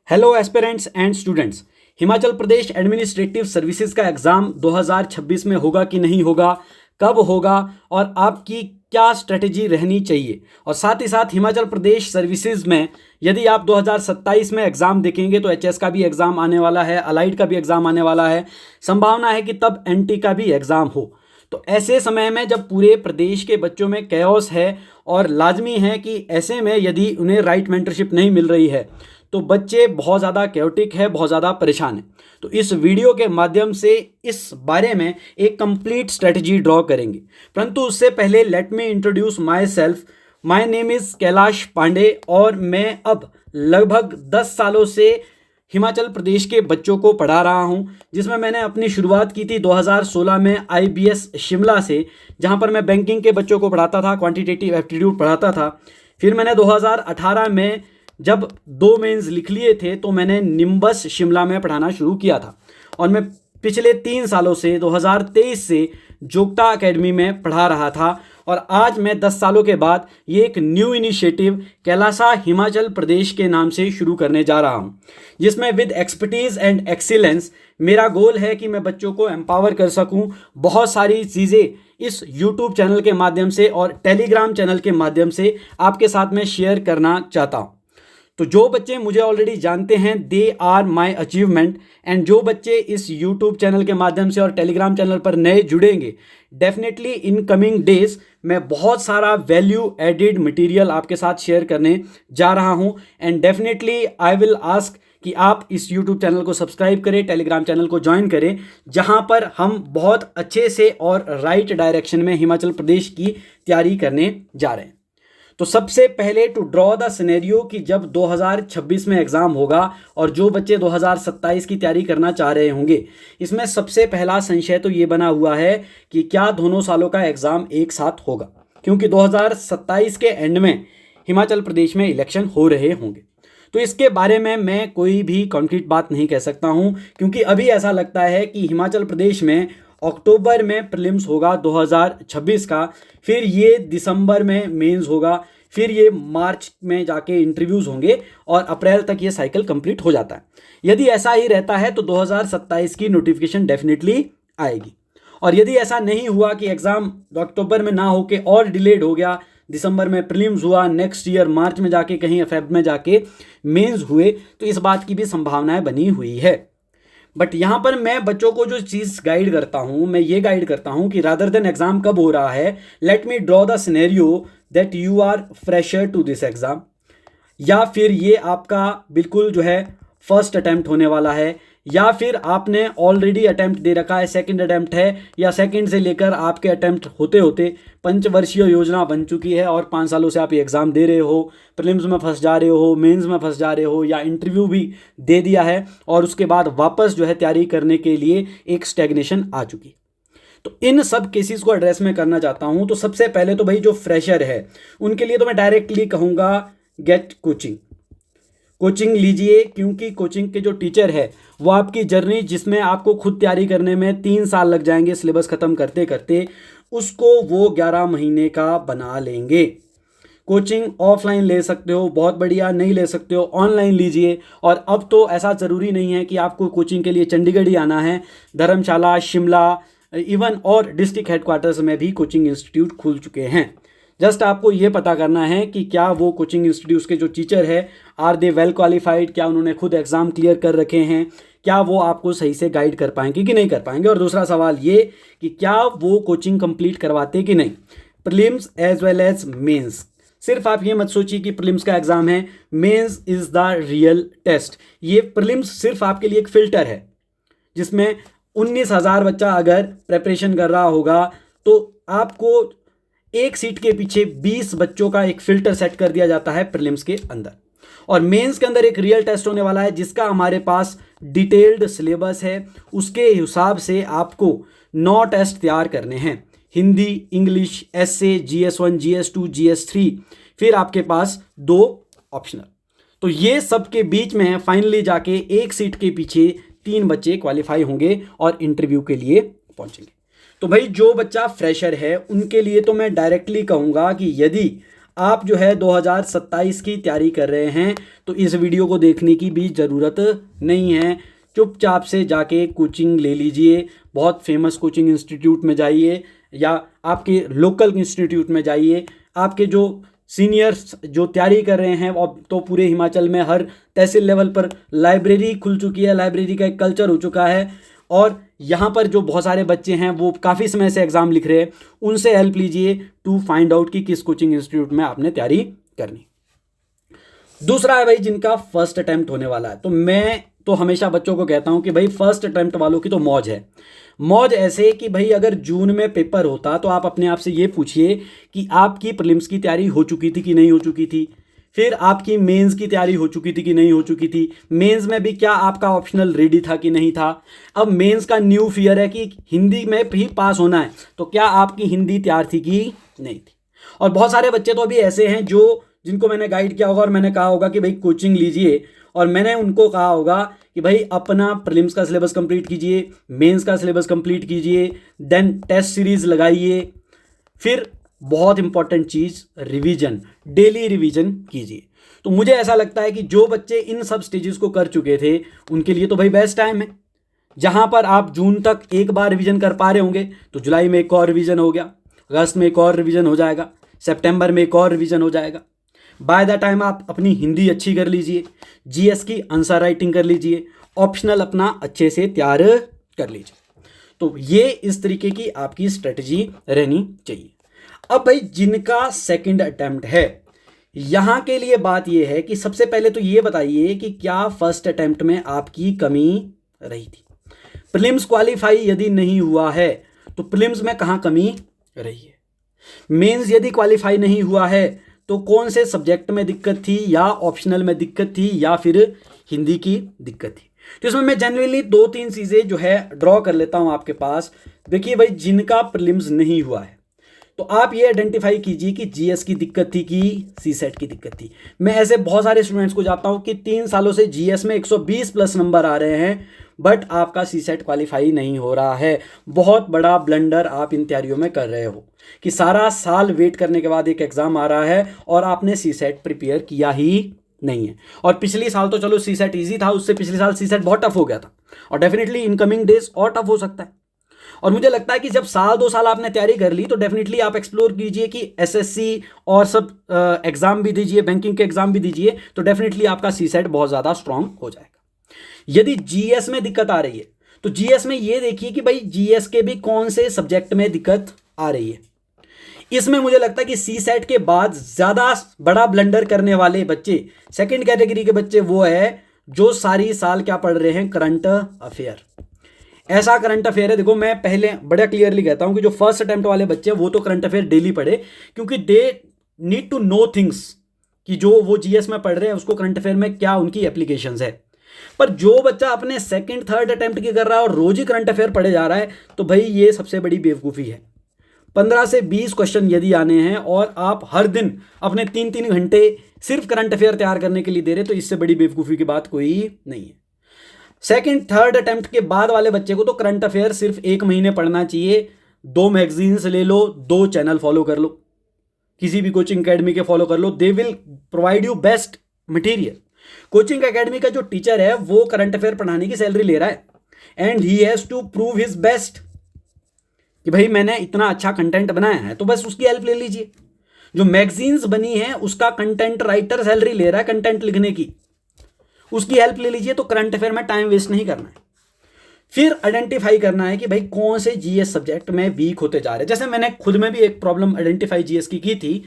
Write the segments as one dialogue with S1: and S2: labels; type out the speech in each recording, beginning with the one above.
S1: Hello aspirants and students. Himachal Pradesh administrative services का exam 2026 में होगा कि नहीं होगा, कब होगा और आपकी क्या स्ट्रेटजी रहनी चाहिए। और साथ ही साथ हिमाचल प्रदेश सर्विसेज में यदि आप 2027 में एग्ज़ाम देखेंगे तो एचएस का भी एग्ज़ाम आने वाला है, अलाइड का भी एग्ज़ाम आने वाला है, संभावना है कि तब एनटी का भी एग्ज़ाम हो। तो ऐसे समय में जब पूरे प्रदेश के बच्चों में कैओस है और लाजमी है कि ऐसे में यदि उन्हें राइट मेंटरशिप नहीं मिल रही है तो बच्चे बहुत ज़्यादा कैओटिक है, बहुत ज़्यादा परेशान है। तो इस वीडियो के माध्यम से इस बारे में एक कंप्लीट स्ट्रेटजी ड्रॉ करेंगे। परंतु उससे पहले let me introduce myself. My name is Kailash Pandey और मैं अब लगभग 10 सालों से हिमाचल प्रदेश के बच्चों को पढ़ा रहा हूं, जिसमें मैंने अपनी शुरुआत की थी 2016 में आईबीएस शिमला से, जहां पर मैं बैंकिंग के बच्चों को पढ़ाता था, क्वांटिटेटिव एप्टीट्यूड पढ़ाता था। फिर मैंने 2018 में जब 2 मेंस लिख लिए थे तो मैंने निम्बस शिमला में पढ़ाना शुरू किया था और मैं पिछले 3 सालों से 2023 से जोगता एकेडमी में पढ़ा रहा था। और आज मैं 10 सालों के बाद ये एक न्यू इनिशिएटिव कैलासा हिमाचल प्रदेश के नाम से शुरू करने जा रहा हूँ, जिसमें विद एक्सपर्टीज़ एंड एक्सीलेंस मेरा गोल है कि मैं बच्चों को एम्पावर कर सकूँ। बहुत सारी चीज़ें इस यूट्यूब चैनल के माध्यम से और टेलीग्राम चैनल के माध्यम से आपके साथ में शेयर करना चाहता हूँ। तो जो बच्चे मुझे ऑलरेडी जानते हैं they are my achievement, and जो बच्चे इस यूट्यूब चैनल के माध्यम से और टेलीग्राम चैनल पर नए जुड़ेंगे, डेफिनेटली इन कमिंग डेज मैं बहुत सारा वैल्यू एडिड मटेरियल आपके साथ शेयर करने जा रहा हूं। And definitely I will ask कि आप इस यूट्यूब चैनल को सब्सक्राइब करें, टेलीग्राम चैनल को ज्वाइन करें, जहां पर हम बहुत अच्छे से और राइट डायरेक्शन में हिमाचल प्रदेश की तैयारी करने जा रहे हैं। तो सबसे पहले टू ड्रॉ द सिनेरियो कि जब 2026 में एग्ज़ाम होगा और जो बच्चे 2027 की तैयारी करना चाह रहे होंगे, इसमें सबसे पहला संशय तो ये बना हुआ है कि क्या दोनों सालों का एग्ज़ाम एक साथ होगा, क्योंकि 2027 के एंड में हिमाचल प्रदेश में इलेक्शन हो रहे होंगे। तो इसके बारे में मैं कोई भी कॉन्क्रीट बात नहीं कह सकता हूँ, क्योंकि अभी ऐसा लगता है कि हिमाचल प्रदेश में अक्टूबर में प्रीलिम्स होगा 2026 का, फिर ये दिसंबर में मेंस होगा, फिर ये मार्च में जाके इंटरव्यूज़ होंगे और अप्रैल तक ये साइकिल कंप्लीट हो जाता है। यदि ऐसा ही रहता है तो 2027 की नोटिफिकेशन डेफिनेटली आएगी। और यदि ऐसा नहीं हुआ कि एग्ज़ाम अक्टूबर में ना होके और डिलेड हो गया, दिसंबर में प्रीलिम्स हुआ, नेक्स्ट ईयर मार्च में जाके कहीं फेब में जाके मेंस हुए, तो इस बात की भी संभावनाएं बनी हुई है। बट यहाँ पर मैं बच्चों को जो चीज़ गाइड करता हूँ, मैं ये गाइड करता हूँ कि रादर देन एग्ज़ाम कब हो रहा है, let me draw the scenario that you are fresher to this exam, या फिर ये आपका बिल्कुल जो है फर्स्ट अटैम्प्ट होने वाला है, या फिर आपने ऑलरेडी अटैम्प्ट दे रखा है, सेकंड अटैम्प्ट है, या सेकंड से लेकर आपके अटैम्प्ट होते होते पंचवर्षीय योजना बन चुकी है और 5 सालों से आप ये एग्ज़ाम दे रहे हो, प्रीलिम्स में फंस जा रहे हो, मेंस में फंस जा रहे हो, या इंटरव्यू भी दे दिया है और उसके बाद वापस जो है तैयारी करने के लिए एक स्टैग्नेशन आ चुकी। तो इन सब केसेस को एड्रेस में करना चाहता हूँ। तो सबसे पहले तो भाई जो फ्रेशर है उनके लिए तो मैं डायरेक्टली कहूँगा गेट कोचिंग, कोचिंग लीजिए, क्योंकि कोचिंग के जो टीचर है वो आपकी जर्नी, जिसमें आपको खुद तैयारी करने में 3 साल लग जाएंगे सिलेबस ख़त्म करते करते, उसको वो 11 महीने का बना लेंगे। कोचिंग ऑफलाइन ले सकते हो, बहुत बढ़िया, नहीं ले सकते हो ऑनलाइन लीजिए। और अब तो ऐसा ज़रूरी नहीं है कि आपको कोचिंग के लिए चंडीगढ़ ही आना है, धर्मशाला, शिमला, इवन और डिस्ट्रिक्ट हेडक्वार्टर्स में भी कोचिंग इंस्टीट्यूट खुल चुके हैं। जस्ट आपको ये पता करना है कि क्या वो कोचिंग इंस्टीट्यूट्स के जो टीचर है आर दे वेल क्वालिफाइड, क्या उन्होंने खुद एग्ज़ाम क्लियर कर रखे हैं, क्या वो आपको सही से गाइड कर पाएंगे कि नहीं कर पाएंगे। और दूसरा सवाल ये कि क्या वो कोचिंग कंप्लीट करवाते कि नहीं, prelims as well as mains. सिर्फ आप ये मत सोचिए कि प्रीलिम्स का एग्ज़ाम है, mains is the real test. ये प्रीलिम्स सिर्फ आपके लिए एक फ़िल्टर है, जिसमें 19,000 बच्चा अगर प्रेपरेशन कर रहा होगा तो आपको एक सीट के पीछे 20 बच्चों का एक फ़िल्टर सेट कर दिया जाता है प्रीलिम्स के अंदर। और मेंस के अंदर एक रियल टेस्ट होने वाला है, जिसका हमारे पास डिटेल्ड सिलेबस है। उसके हिसाब से आपको 9 टेस्ट तैयार करने हैं, Hindi, English, S A, GS1, GS2, GS3, फिर आपके पास 2 ऑप्शनल। तो ये सब के बीच में फाइनली जाके एक सीट के पीछे 3 बच्चे क्वालिफाई होंगे और इंटरव्यू के लिए पहुंचेंगे। तो भाई जो बच्चा फ्रेशर है उनके लिए तो मैं डायरेक्टली कहूँगा कि यदि आप जो है 2027 की तैयारी कर रहे हैं तो इस वीडियो को देखने की भी ज़रूरत नहीं है। चुपचाप से जाके कोचिंग ले लीजिए, बहुत फेमस कोचिंग इंस्टीट्यूट में जाइए या आपके लोकल इंस्टीट्यूट में जाइए। आपके जो सीनियर्स जो तैयारी कर रहे हैं, अब तो पूरे हिमाचल में हर तहसील लेवल पर लाइब्रेरी खुल चुकी है, लाइब्रेरी का एक कल्चर हो चुका है। और यहाँ पर जो बहुत सारे बच्चे हैं वो काफ़ी समय से एग्ज़ाम लिख रहे हैं, उनसे हेल्प लीजिए टू फाइंड आउट कि किस कोचिंग इंस्टीट्यूट में आपने तैयारी करनी। दूसरा है भाई जिनका फर्स्ट अटैम्प्ट होने वाला है, तो मैं तो हमेशा बच्चों को कहता हूँ कि भाई फर्स्ट अटैम्प्ट वालों की तो मौज है। मौज ऐसे कि भाई अगर जून में पेपर होता तो आप अपने आप से ये पूछिए कि आपकी प्रीलिम्स की तैयारी हो चुकी थी कि नहीं हो चुकी थी, फिर आपकी मेंस की तैयारी हो चुकी थी कि नहीं हो चुकी थी, मेंस में भी क्या आपका ऑप्शनल रेडी था कि नहीं था। अब मेंस का न्यू फियर है कि हिंदी में भी पास होना है, तो क्या आपकी हिंदी तैयार थी कि नहीं थी। और बहुत सारे बच्चे तो अभी ऐसे हैं जो जिनको मैंने गाइड किया होगा और मैंने कहा होगा कि भाई कोचिंग लीजिए, और मैंने उनको कहा होगा कि भाई अपना प्रीलिम्स का सिलेबस कंप्लीट कीजिए, मेंस का सिलेबस कंप्लीट कीजिए, देन टेस्ट सीरीज लगाइए, फिर बहुत इंपॉर्टेंट चीज़ रिवीजन, डेली रिवीजन कीजिए। तो मुझे ऐसा लगता है कि जो बच्चे इन सब स्टेजेस को कर चुके थे उनके लिए तो भाई बेस्ट टाइम है। जहां पर आप जून तक एक बार रिवीजन कर पा रहे होंगे तो जुलाई में एक और रिवीजन हो गया, अगस्त में एक और रिवीजन हो जाएगा, सितंबर में एक और रिवीजन हो जाएगा। बाय द टाइम आप अपनी हिंदी अच्छी कर लीजिए, जीएस की आंसर राइटिंग कर लीजिए, ऑप्शनल अपना अच्छे से तैयार कर लीजिए। तो ये इस तरीके की आपकी स्ट्रेटजी रहनी चाहिए। अब भाई जिनका सेकंड अटेम्प्ट है, यहां के लिए बात यह है कि सबसे पहले तो ये बताइए कि क्या फर्स्ट अटेम्प्ट में आपकी कमी रही थी। प्रीलिम्स क्वालिफाई यदि नहीं हुआ है तो प्रीलिम्स में कहां कमी रही है। मेंस यदि क्वालिफाई नहीं हुआ है तो कौन से सब्जेक्ट में दिक्कत थी, या ऑप्शनल में दिक्कत थी, या फिर हिंदी की दिक्कत थी। तो इसमें मैं जनरली 2-3 चीज़ें जो है ड्रॉ कर लेता हूं आपके पास। देखिए भाई जिनका प्रीलिम्स नहीं हुआ है तो आप ये आइडेंटिफाई कीजिए कि जीएस की दिक्कत थी कि सीसेट की दिक्कत थी। मैं ऐसे बहुत सारे स्टूडेंट्स को जाता हूं कि 3 सालों से जीएस में 120 प्लस नंबर आ रहे हैं बट आपका सीसेट क्वालिफाई नहीं हो रहा है। बहुत बड़ा ब्लंडर आप इन तैयारियों में कर रहे हो कि सारा साल वेट करने के बाद एक एग्जाम आ रहा है और आपने सीसेट प्रिपेयर किया ही नहीं है। और पिछली साल तो चलो सीसेट ईजी था, उससे पिछले साल सीसेट बहुत टफ हो गया था और डेफिनेटली इनकमिंग डेज और टफ हो सकता है। और मुझे लगता है कि जब 1-2 साल आपने तैयारी कर ली तो डेफिनेटली आप एक्सप्लोर कीजिए कि एसएससी और सब एग्जाम भी दीजिए, बैंकिंग के एग्जाम भी दीजिए, तो डेफिनेटली आपका सीसेट बहुत ज़्यादा स्ट्रांग हो जाएगा। यदि जीएस में दिक्कत आ रही है तो जीएस में ये देखिए कि भाई जीएस के भी कौन से सब्जेक्ट में दिक्कत आ रही है। इसमें मुझे लगता है कि सीसेट के बाद ज़्यादा बड़ा ब्लंडर करने वाले बच्चे, सेकेंड कैटेगरी के बच्चे वो है जो सारी साल क्या पढ़ रहे हैं, करंट अफेयर। ऐसा करंट अफेयर है, देखो मैं पहले बड़ा क्लियरली कहता हूं कि जो फर्स्ट अटेम्प्ट वाले बच्चे हैं वो तो करंट अफेयर डेली पढ़े, क्योंकि they need to know things कि जो वो जीएस में पढ़ रहे हैं उसको करंट अफेयर में क्या उनकी एप्लीकेशंस है। पर जो बच्चा अपने सेकंड थर्ड अटेम्प्ट की कर रहा है और रोज ही करंट अफेयर पढ़े जा रहा है तो भाई ये सबसे बड़ी बेवकूफ़ी है। 15 से 20 क्वेश्चन यदि आने हैं और आप हर दिन अपने 3-3 घंटे सिर्फ करंट अफेयर तैयार करने के लिए दे रहे, तो इससे बड़ी बेवकूफ़ी की बात कोई नहीं है। सेकंड थर्ड अटेम्प्ट के बाद वाले बच्चे को तो करंट अफेयर सिर्फ 1 महीने पढ़ना चाहिए। 2 मैगजीन्स ले लो, 2 चैनल फॉलो कर लो, किसी भी कोचिंग एकेडमी के फॉलो कर लो, they will provide you best material. Coaching academy का जो टीचर है वो करंट अफेयर पढ़ाने की सैलरी ले रहा है and he has to prove his best कि भाई मैंने इतना अच्छा कंटेंट बनाया है, तो बस उसकी हेल्प ले लीजिए। जो मैगजीन्स बनी है उसका कंटेंट राइटर सैलरी ले रहा है कंटेंट लिखने की, उसकी हेल्प ले लीजिए। तो करंट अफेयर में टाइम वेस्ट नहीं करना है। फिर आइडेंटिफाई करना है कि भाई कौन से जीएस सब्जेक्ट में वीक होते जा रहे हैं। जैसे मैंने खुद में भी एक प्रॉब्लम आइडेंटिफाई जीएस की थी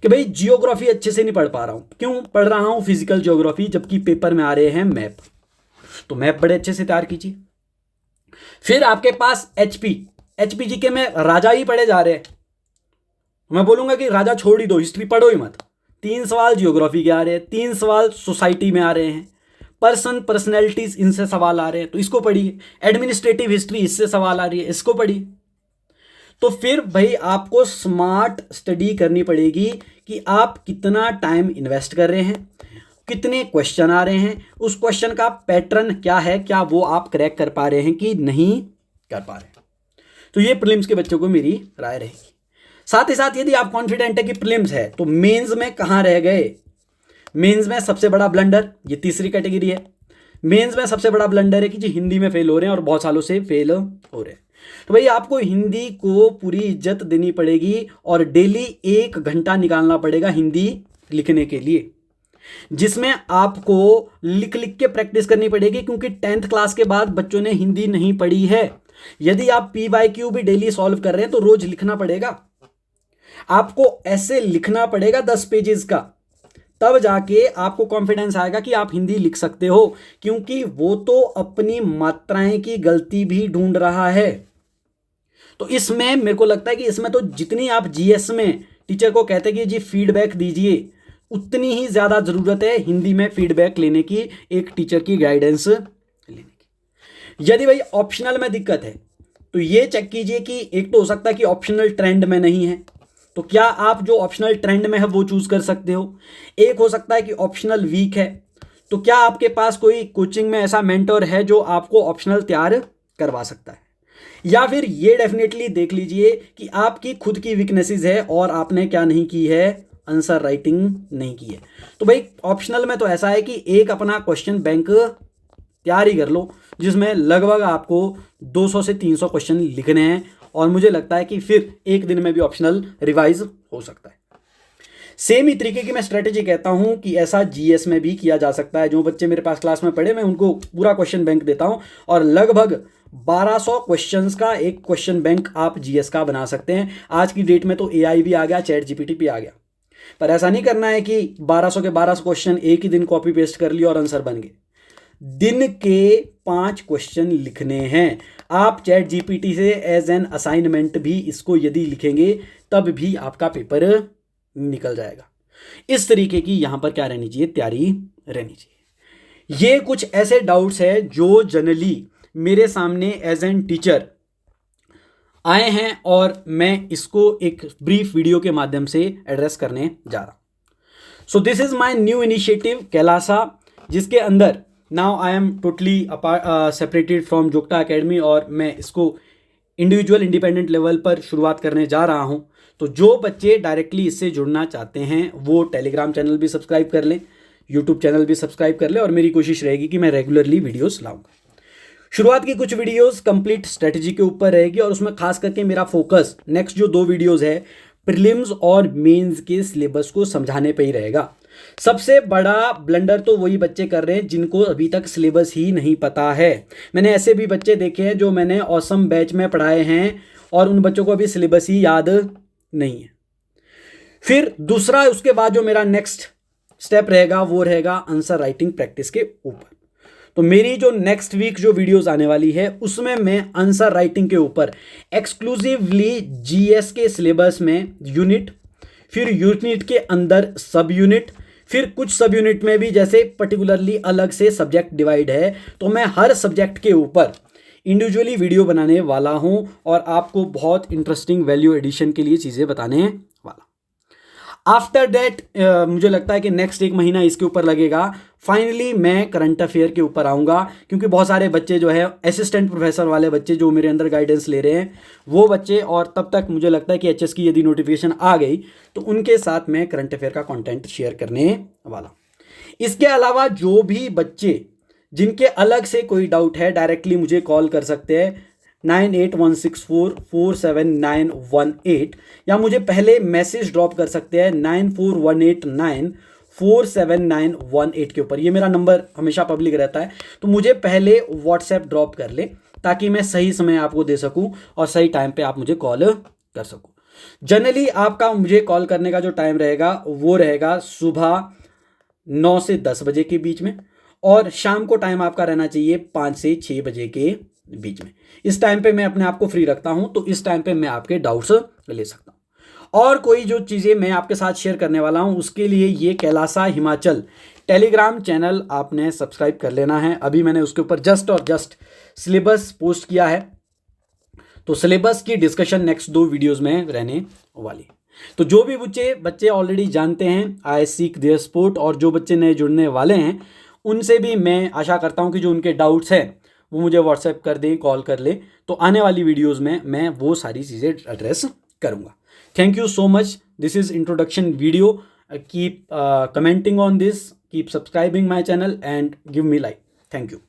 S1: कि भाई जियोग्राफी अच्छे से नहीं पढ़ पा रहा हूँ। क्यों पढ़ रहा हूँ फिजिकल जियोग्राफी, जबकि पेपर में आ रहे हैं मैप, तो मैप बड़े अच्छे से तैयार कीजिए। फिर आपके पास एचपी जीके में राजा ही पढ़े जा रहे हैं, मैं बोलूंगा कि राजा छोड़ ही दो, हिस्ट्री पढ़ो ही मत। 3 सवाल जियोग्राफी के आ रहे हैं, 3 सवाल सोसाइटी में आ रहे हैं, पर्सनैलिटीज इनसे सवाल आ रहे हैं तो इसको पढ़िए, एडमिनिस्ट्रेटिव हिस्ट्री इससे सवाल आ रही है इसको पढ़िए। तो फिर भाई आपको स्मार्ट स्टडी करनी पड़ेगी कि आप कितना टाइम इन्वेस्ट कर रहे हैं, कितने क्वेश्चन आ रहे हैं, उस क्वेश्चन का पैटर्न क्या है, क्या वो आप क्रैक कर पा रहे हैं कि नहीं कर पा रहे हैं। तो ये प्रीलिम्स के बच्चों को मेरी राय रहेगी। साथ ही साथ यदि आप कॉन्फिडेंट है कि प्रीलिम्स है तो मेंस में कहाँ रह गए। मेंस में सबसे बड़ा ब्लंडर, ये तीसरी कैटेगरी है। मेंस में सबसे बड़ा ब्लंडर है कि जी हिंदी में फेल हो रहे हैं और बहुत सालों से फेल हो रहे हैं। तो भाई आपको हिंदी को पूरी इज्जत देनी पड़ेगी और डेली 1 घंटा निकालना पड़ेगा हिंदी लिखने के लिए, जिसमें आपको लिख लिख के प्रैक्टिस करनी पड़ेगी, क्योंकि 10th क्लास के बाद बच्चों ने हिंदी नहीं पढ़ी है। यदि आप PYQ भी डेली सॉल्व कर रहे हैं तो रोज लिखना पड़ेगा, आपको ऐसे लिखना पड़ेगा 10 पेजेस का, तब जाके आपको कॉन्फिडेंस आएगा कि आप हिंदी लिख सकते हो, क्योंकि वो तो अपनी मात्राएं की गलती भी ढूंढ रहा है। तो इसमें मेरे को लगता है कि इसमें तो जितनी आप GS में टीचर को कहते हैं कि जी फीडबैक दीजिए, उतनी ही ज़्यादा ज़रूरत है हिंदी में फीडबैक लेने की, एक टीचर की गाइडेंस लेने की। यदि भाई ऑप्शनल में दिक्कत है तो ये चेक कीजिए कि एक तो हो सकता है कि ऑप्शनल ट्रेंड में नहीं है, तो क्या आप जो ऑप्शनल ट्रेंड में है वो चूज कर सकते हो। एक हो सकता है कि ऑप्शनल वीक है, तो क्या आपके पास कोई कोचिंग में ऐसा मेंटर है जो आपको ऑप्शनल तैयार करवा सकता है। या फिर ये डेफिनेटली देख लीजिए कि आपकी खुद की वीकनेसेस है और आपने क्या नहीं की है, आंसर राइटिंग नहीं की है। तो भाई ऑप्शनल में तो ऐसा है कि एक अपना क्वेश्चन बैंक तैयार ही कर लो, जिसमें लगभग आपको 200 से 300 क्वेश्चन लिखने हैं, और मुझे लगता है कि फिर एक दिन में भी ऑप्शनल रिवाइज हो सकता है। सेम ही तरीके की मैं स्ट्रेटेजी कहता हूं कि ऐसा GS में भी किया जा सकता है। जो बच्चे मेरे पास क्लास में पढ़े, मैं उनको पूरा क्वेश्चन बैंक देता हूं और लगभग 1200 क्वेश्चंस का एक क्वेश्चन बैंक आप GS का बना सकते हैं। आज की डेट में तो AI भी आ गया, ChatGPT भी आ गया, पर ऐसा नहीं करना है कि 1200 के 1200 क्वेश्चन एक ही दिन कॉपी पेस्ट कर लिया और आंसर बन गए। दिन के 5 क्वेश्चन लिखने हैं। आप ChatGPT से एज एन असाइनमेंट भी इसको यदि लिखेंगे तब भी आपका पेपर निकल जाएगा। इस तरीके की यहां पर क्या रहनी चाहिए, तैयारी रहनी चाहिए। ये कुछ ऐसे डाउट्स है जो जनरली मेरे सामने एज एन टीचर आए हैं और मैं इसको एक ब्रीफ वीडियो के माध्यम से एड्रेस करने जा रहा हूं। So this is my new initiative Kailasa, जिसके अंदर now I am totally separated from Jogta academy, और मैं इसको इंडिविजुअल इंडिपेंडेंट लेवल पर शुरुआत करने जा रहा हूं। तो जो बच्चे डायरेक्टली इससे जुड़ना चाहते हैं वो टेलीग्राम चैनल भी सब्सक्राइब कर लें, यूट्यूब चैनल भी सब्सक्राइब कर लें, और मेरी कोशिश रहेगी कि मैं रेगुलरली वीडियोस लाऊंगा। शुरुआत की कुछ वीडियोस कंप्लीट स्ट्रेटजी के ऊपर रहेगी, और उसमें खास करके मेरा फोकस नेक्स्ट जो 2 वीडियोस है प्रीलिम्स और मेंस के सिलेबस को समझाने पे ही रहेगा। सबसे बड़ा ब्लंडर तो वही बच्चे कर रहे हैं जिनको अभी तक सिलेबस ही नहीं पता है। मैंने ऐसे भी बच्चे देखे हैं जो मैंने ऑसम बैच में पढ़ाए हैं और उन बच्चों को अभी सिलेबस ही याद नहीं है। फिर दूसरा, उसके बाद जो मेरा नेक्स्ट स्टेप रहेगा वो रहेगा आंसर राइटिंग प्रैक्टिस के ऊपर। तो मेरी जो नेक्स्ट वीक जो वीडियोस आने वाली है उसमें मैं आंसर राइटिंग के ऊपर एक्सक्लूसिवली GS के सिलेबस में यूनिट, फिर यूनिट के अंदर सब यूनिट, फिर कुछ सब यूनिट में भी जैसे पर्टिकुलरली अलग से सब्जेक्ट डिवाइड है, तो मैं हर सब्जेक्ट के ऊपर इंडिविजुअली वीडियो बनाने वाला हूं और आपको बहुत इंटरेस्टिंग वैल्यू एडिशन के लिए चीज़ें बताने वाला। आफ्टर दैट मुझे लगता है कि नेक्स्ट 1 महीना इसके ऊपर लगेगा। फाइनली मैं करंट अफेयर के ऊपर आऊँगा, क्योंकि बहुत सारे बच्चे जो है असिस्टेंट प्रोफेसर वाले बच्चे जो मेरे अंदर गाइडेंस ले रहे हैं वो बच्चे, और तब तक मुझे लगता है कि HS की यदि नोटिफिकेशन आ गई तो उनके साथ मैं करंट अफेयर का कंटेंट शेयर करने वाला। इसके अलावा जो भी बच्चे जिनके अलग से कोई डाउट है डायरेक्टली मुझे कॉल कर सकते हैं 9816447918, या मुझे पहले मैसेज ड्रॉप कर सकते हैं 9418947918 के ऊपर। ये मेरा नंबर हमेशा पब्लिक रहता है, तो मुझे पहले व्हाट्सएप ड्रॉप कर ले ताकि मैं सही समय आपको दे सकूं और सही टाइम पे आप मुझे कॉल कर सकूं। जनरली आपका मुझे कॉल करने का जो टाइम रहेगा वो रहेगा सुबह 9 से 10 बजे के बीच में, और शाम को टाइम आपका रहना चाहिए 5 से 6 बजे के बीच में। इस टाइम पे मैं अपने आप को फ्री रखता हूं, तो इस टाइम पे मैं आपके डाउट्स ले सकता हूं। और कोई जो चीज़ें मैं आपके साथ शेयर करने वाला हूं उसके लिए ये कैलासा हिमाचल टेलीग्राम चैनल आपने सब्सक्राइब कर लेना है। अभी मैंने उसके ऊपर जस्ट सिलेबस पोस्ट किया है, तो सिलेबस की डिस्कशन नेक्स्ट 2 वीडियोज़ में रहने वाली। तो जो भी बच्चे ऑलरेडी जानते हैं आई सीक देयर सपोर्ट, और जो बच्चे नए जुड़ने वाले हैं उनसे भी मैं आशा करता हूं कि जो उनके डाउट्स हैं वो मुझे व्हाट्सएप कर दें, कॉल कर ले, तो आने वाली वीडियोस में मैं वो सारी चीज़ें एड्रेस करूंगा। Thank you so much. This is introduction video. Keep commenting on this, keep subscribing my channel and give me like. Thank you.